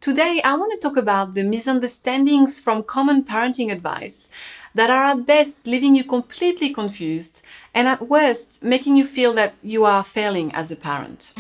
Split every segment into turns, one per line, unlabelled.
Today, I want to talk about the misunderstandings from common parenting advice that are at best leaving you completely confused and at worst making you feel that you are failing as a parent.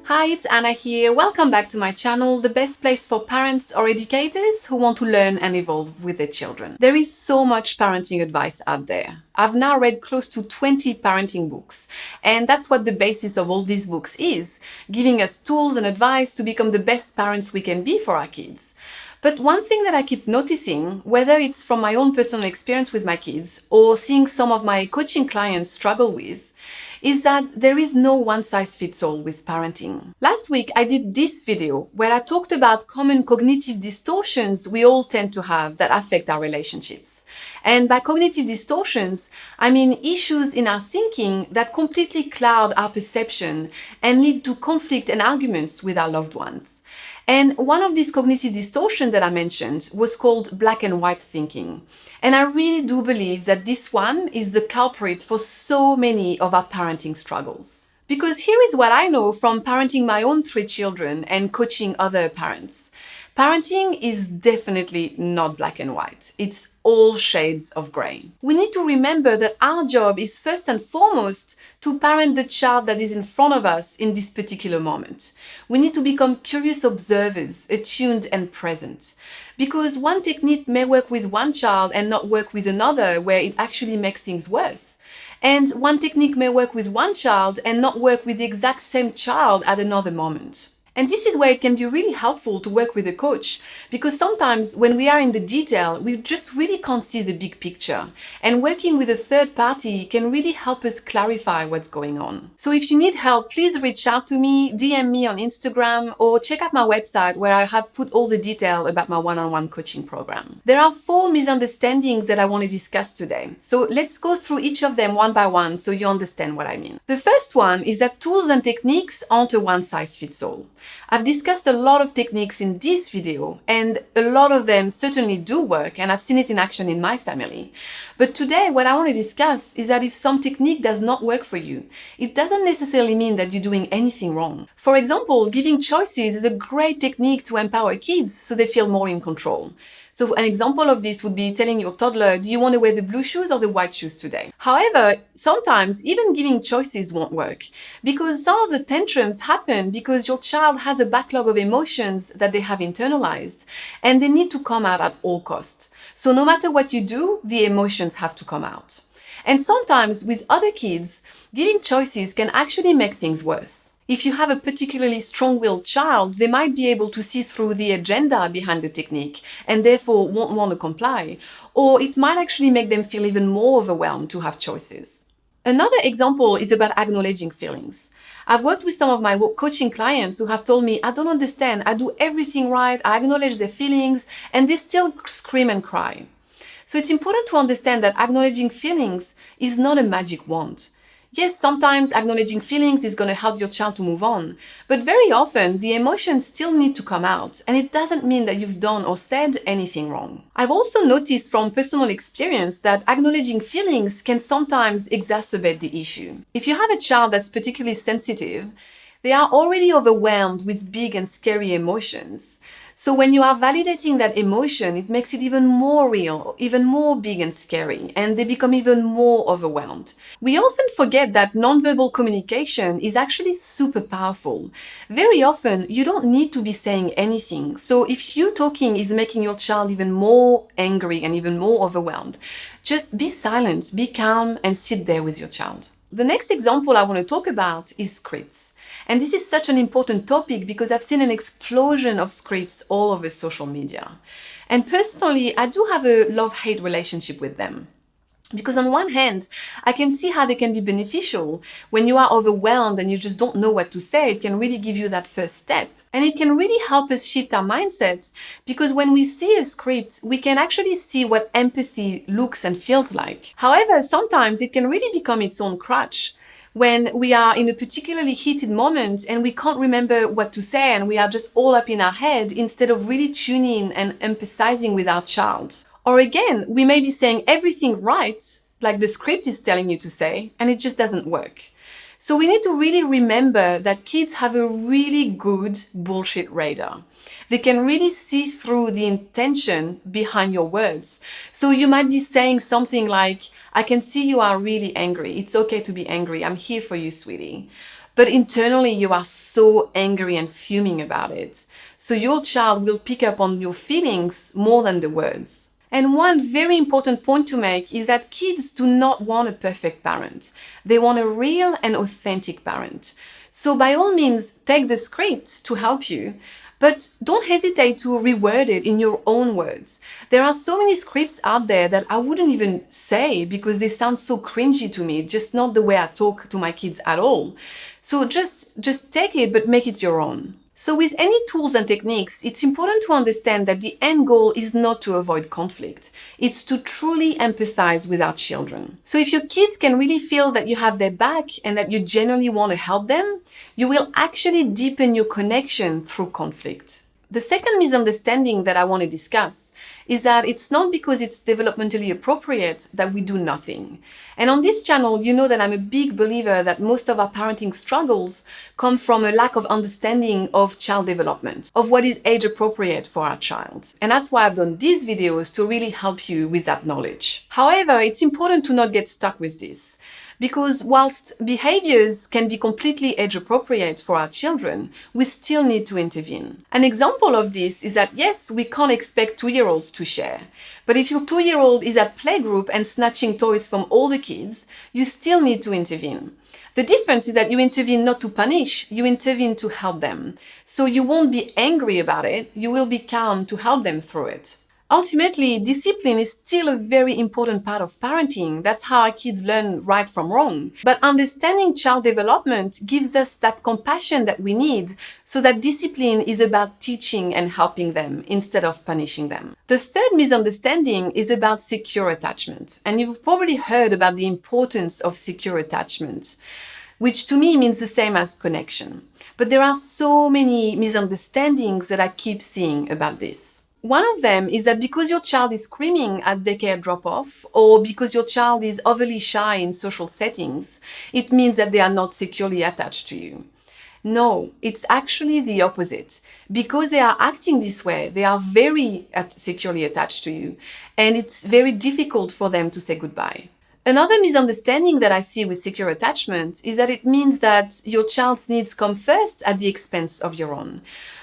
Hi, it's Anna here. Welcome back to my channel, the best place for parents or educators who want to learn and evolve with their children. There is so much parenting advice out there. I've now read close to 20 parenting books, and that's what the basis of all these books is, giving us tools and advice to become the best parents we can be for our kids. But one thing that I keep noticing, whether it's from my own personal experience with my kids or seeing some of my coaching clients struggle with, is that there is no one-size-fits-all with parenting. Last week, I did this video where I talked about common cognitive distortions we all tend to have that affect our relationships. And by cognitive distortions, I mean issues in our thinking that completely cloud our perception and lead to conflict and arguments with our loved ones. And one of these cognitive distortions that I mentioned was called black and white thinking. And I really do believe that this one is the culprit for so many of our parenting struggles. Because here is what I know from parenting my own 3 children and coaching other parents. Parenting is definitely not black and white. It's all shades of gray. We need to remember that our job is first and foremost to parent the child that is in front of us in this particular moment. We need to become curious observers, attuned and present. Because one technique may work with one child and not work with another, where it actually makes things worse. And one technique may work with one child and not work with the exact same child at another moment. And this is where it can be really helpful to work with a coach, because sometimes when we are in the detail, we just really can't see the big picture. And working with a third party can really help us clarify what's going on. So if you need help, please reach out to me, DM me on Instagram, or check out my website where I have put all the detail about my one-on-one coaching program. There are 4 misunderstandings that I want to discuss today. So let's go through each of them one by one so you understand what I mean. The first one is that tools and techniques aren't a one-size-fits-all. I've discussed a lot of techniques in this video, and a lot of them certainly do work, and I've seen it in action in my family. But today, what I want to discuss is that if some technique does not work for you, it doesn't necessarily mean that you're doing anything wrong. For example, giving choices is a great technique to empower kids so they feel more in control. So an example of this would be telling your toddler, do you want to wear the blue shoes or the white shoes today? However, sometimes even giving choices won't work, because some of the tantrums happen because your child has a backlog of emotions that they have internalized, and they need to come out at all costs. So no matter what you do, the emotions have to come out. And sometimes with other kids, giving choices can actually make things worse. If you have a particularly strong-willed child, they might be able to see through the agenda behind the technique and therefore won't want to comply, or it might actually make them feel even more overwhelmed to have choices. Another example is about acknowledging feelings. I've worked with some of my coaching clients who have told me, I don't understand, I do everything right, I acknowledge their feelings, and they still scream and cry. So it's important to understand that acknowledging feelings is not a magic wand. Yes, sometimes acknowledging feelings is going to help your child to move on, but very often the emotions still need to come out, and it doesn't mean that you've done or said anything wrong. I've also noticed from personal experience that acknowledging feelings can sometimes exacerbate the issue. If you have a child that's particularly sensitive, they are already overwhelmed with big and scary emotions. So when you are validating that emotion, it makes it even more real, even more big and scary, and they become even more overwhelmed. We often forget that nonverbal communication is actually super powerful. Very often, you don't need to be saying anything. So if you talking is making your child even more angry and even more overwhelmed, just be silent, be calm, and sit there with your child. The next example I want to talk about is scripts. And this is such an important topic because I've seen an explosion of scripts all over social media. And personally, I do have a love-hate relationship with them. Because on one hand, I can see how they can be beneficial. When you are overwhelmed and you just don't know what to say, it can really give you that first step. And it can really help us shift our mindsets, because when we see a script, we can actually see what empathy looks and feels like. However, sometimes it can really become its own crutch. When we are in a particularly heated moment and we can't remember what to say and we are just all up in our head instead of really tuning in and empathizing with our child. Or again, we may be saying everything right, like the script is telling you to say, and it just doesn't work. So we need to really remember that kids have a really good bullshit radar. They can really see through the intention behind your words. So you might be saying something like, I can see you are really angry. It's okay to be angry. I'm here for you, sweetie. But internally, you are so angry and fuming about it. So your child will pick up on your feelings more than the words. And one very important point to make is that kids do not want a perfect parent. They want a real and authentic parent. So by all means, take the script to help you, but don't hesitate to reword it in your own words. There are so many scripts out there that I wouldn't even say because they sound so cringy to me, just not the way I talk to my kids at all. So just take it, but make it your own. So with any tools and techniques, it's important to understand that the end goal is not to avoid conflict. It's to truly empathize with our children. So if your kids can really feel that you have their back and that you genuinely want to help them, you will actually deepen your connection through conflict. The second misunderstanding that I want to discuss is that it's not because it's developmentally appropriate that we do nothing. And on this channel, you know that I'm a big believer that most of our parenting struggles come from a lack of understanding of child development, of what is age appropriate for our child. And that's why I've done these videos to really help you with that knowledge. However, it's important to not get stuck with this. Because whilst behaviors can be completely age appropriate for our children, we still need to intervene. An example of this is that yes, we can't expect 2-year-olds to share. But if your 2-year-old is at playgroup and snatching toys from all the kids, you still need to intervene. The difference is that you intervene not to punish, you intervene to help them. So you won't be angry about it, you will be calm to help them through it. Ultimately, discipline is still a very important part of parenting. That's how our kids learn right from wrong. But understanding child development gives us that compassion that we need so that discipline is about teaching and helping them instead of punishing them. The third misunderstanding is about secure attachment. And you've probably heard about the importance of secure attachment, which to me means the same as connection. But there are so many misunderstandings that I keep seeing about this. One of them is that because your child is screaming at daycare drop-off or because your child is overly shy in social settings, it means that they are not securely attached to you. No, it's actually the opposite. Because they are acting this way, they are very securely attached to you, and it's very difficult for them to say goodbye. Another misunderstanding that I see with secure attachment is that it means that your child's needs come first at the expense of your own.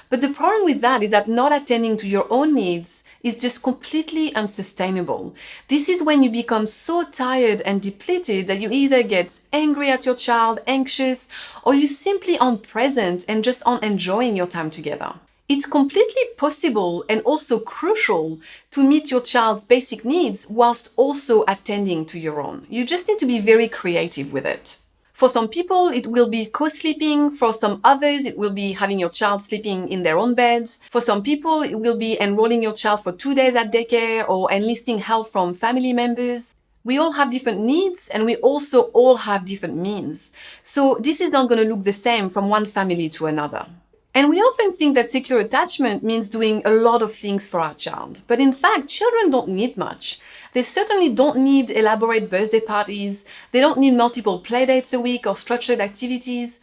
But the problem with that is that not attending to your own needs is just completely unsustainable. This is when you become so tired and depleted that you either get angry at your child, anxious, or you simply aren't present and just aren't enjoying your time together. It's completely possible and also crucial to meet your child's basic needs whilst also attending to your own. You just need to be very creative with it. For some people, it will be co-sleeping. For some others, it will be having your child sleeping in their own beds. For some people, it will be enrolling your child for 2 days at daycare or enlisting help from family members. We all have different needs and we also all have different means. So this is not going to look the same from one family to another. And we often think that secure attachment means doing a lot of things for our child. But in fact, children don't need much. They certainly don't need elaborate birthday parties. They don't need multiple play dates a week or structured activities.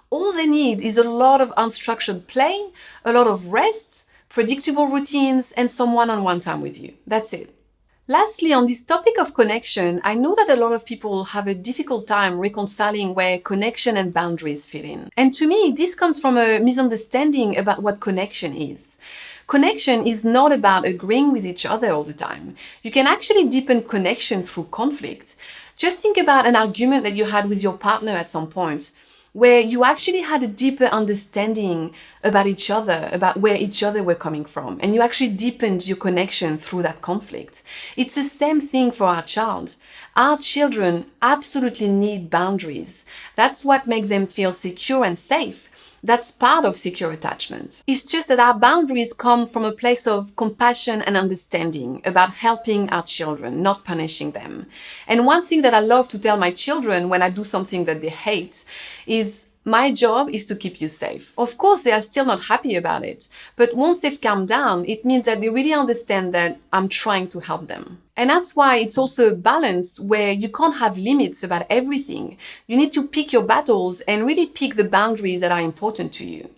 All they need is a lot of unstructured play, a lot of rest, predictable routines, and some one-on-one time with you. That's it. Lastly, on this topic of connection, I know that a lot of people have a difficult time reconciling where connection and boundaries fit in. And to me, this comes from a misunderstanding about what connection is. Connection is not about agreeing with each other all the time. You can actually deepen connection through conflict. Just think about an argument that you had with your partner at some point, where you actually had a deeper understanding about each other, about where each other were coming from, and you actually deepened your connection through that conflict. It's the same thing for our child. Our children absolutely need boundaries. That's what makes them feel secure and safe. That's part of secure attachment. It's just that our boundaries come from a place of compassion and understanding about helping our children, not punishing them. And one thing that I love to tell my children when I do something that they hate is, My job is to keep you safe. Of course, they are still not happy about it, but once they've calmed down, it means that they really understand that I'm trying to help them. And that's why it's also a balance where you can't have limits about everything. You need to pick your battles and really pick the boundaries that are important to you.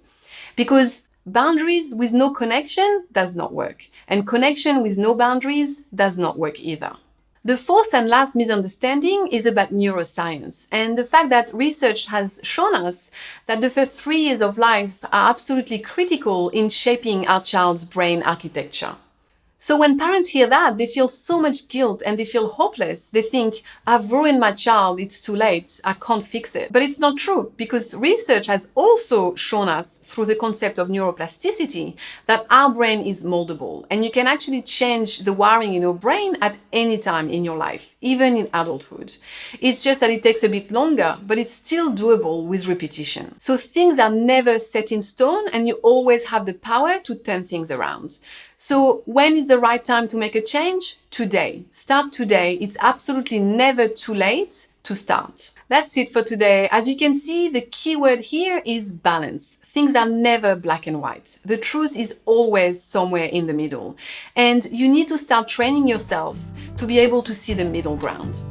Because boundaries with no connection does not work, and connection with no boundaries does not work either. The fourth and last misunderstanding is about neuroscience and the fact that research has shown us that the first 3 years of life are absolutely critical in shaping our child's brain architecture. So when parents hear that, they feel so much guilt and they feel hopeless. They think, I've ruined my child, it's too late, I can't fix it. But it's not true, because research has also shown us through the concept of neuroplasticity that our brain is moldable and you can actually change the wiring in your brain at any time in your life, even in adulthood. It's just that it takes a bit longer, but it's still doable with repetition. So things are never set in stone and you always have the power to turn things around. So when is the right time to make a change? Today. Start today. It's absolutely never too late to start. That's it for today. As you can see, the key word here is balance. Things are never black and white. The truth is always somewhere in the middle. And you need to start training yourself to be able to see the middle ground.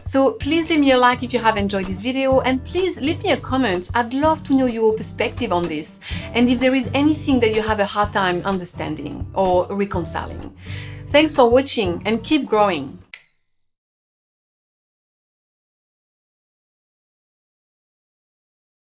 So please leave me a like if you have enjoyed this video, and please leave me a comment. I'd love to know your perspective on this and if there is anything that you have a hard time understanding or reconciling. Thanks for watching and keep growing.